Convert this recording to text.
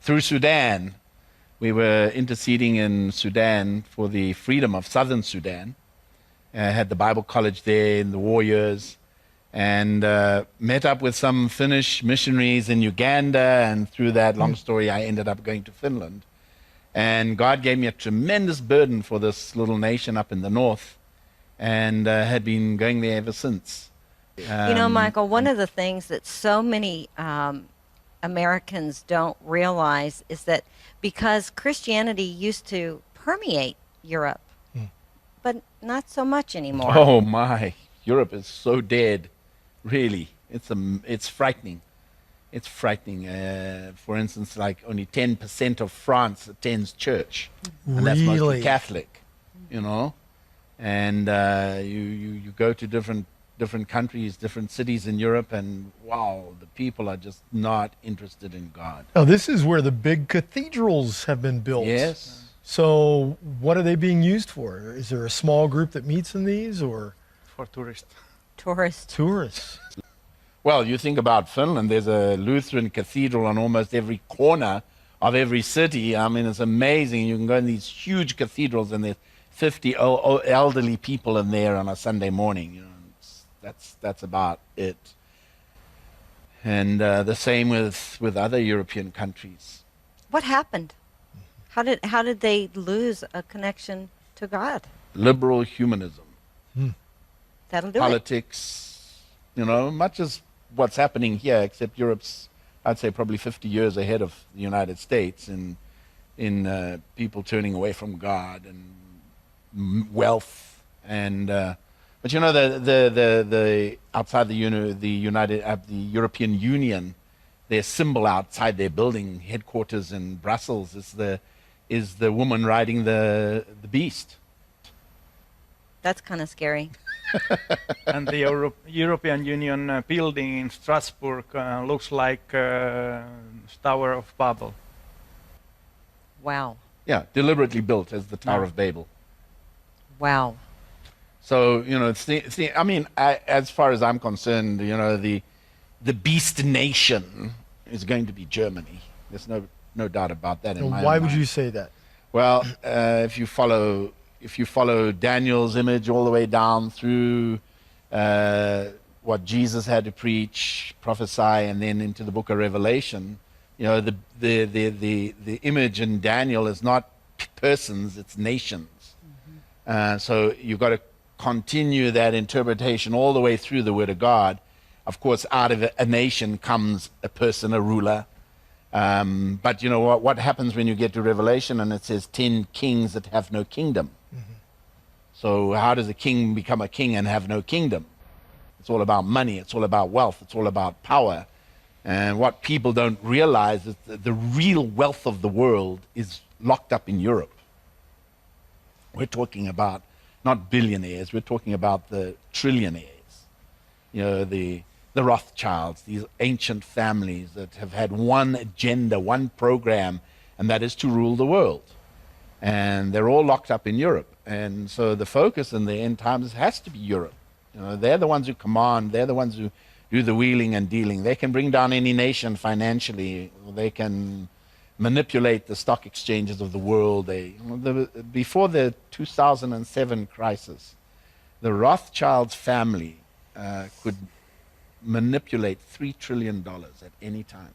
through Sudan. We were interceding in Sudan for the freedom of southern Sudan. I had the Bible college there in the war years, and met up with some Finnish missionaries in Uganda, and through that long story, I ended up going to Finland. And God gave me a tremendous burden for this little nation up in the north, and had been going there ever since. You know, Michael, one of the things that so many Americans don't realize is that because Christianity used to permeate Europe, but not so much anymore. Oh my, Europe is so dead, really. It's frightening. It's frightening. For instance, like only 10% of France attends church, and that's mostly Catholic, you know. And you go to different countries, different cities in Europe, and wow, the people are just not interested in God. Now, this is where the big cathedrals have been built. Yes. So what are they being used for? Is there a small group that meets in these, or? For tourists. Tourists. Well, you think about Finland, there's a Lutheran cathedral on almost every corner of every city. I mean, it's amazing. You can go in these huge cathedrals, and there's 50 elderly people in there on a Sunday morning. You know, that's about it. And the same with other European countries. What happened? How did they lose a connection to God? Liberal humanism. That'll do Politics, you know, much as what's happening here, except Europe's, I'd say, probably 50 years ahead of the United States in people turning away from God and wealth. And but you know, the outside the European Union, their symbol outside their building headquarters in Brussels is the woman riding the beast. That's kind of scary. And the European Union building in Strasbourg looks like Tower of Babel. Wow. Yeah, deliberately built as the Tower of Babel. Wow. So, you know, I mean, as far as I'm concerned, you know, the beast nation is going to be Germany. There's no doubt about that in my mind. Why would you say that? Well, if you follow Daniel's image all the way down through what Jesus had to preach, prophesy, and then into the book of Revelation, you know, the image in Daniel is not persons, it's nations. So you've got to continue that interpretation all the way through the Word of God. Of course, out of a nation comes a person, a ruler. But you know what happens when you get to Revelation and it says 10 kings that have no kingdom? So how does a king become a king and have no kingdom? It's all about money. It's all about wealth. It's all about power. And what people don't realize is that the real wealth of the world is locked up in Europe. We're talking about not billionaires. We're talking about the trillionaires. You know, the Rothschilds, these ancient families that have had one agenda, one program, and that is to rule the world. And they're all locked up in Europe. And so the focus in the end times has to be Europe. You know, they're the ones who command. They're the ones who do the wheeling and dealing. They can bring down any nation financially. They can manipulate the stock exchanges of the world. Before the 2007 crisis, the Rothschilds family could manipulate $3 trillion at any time.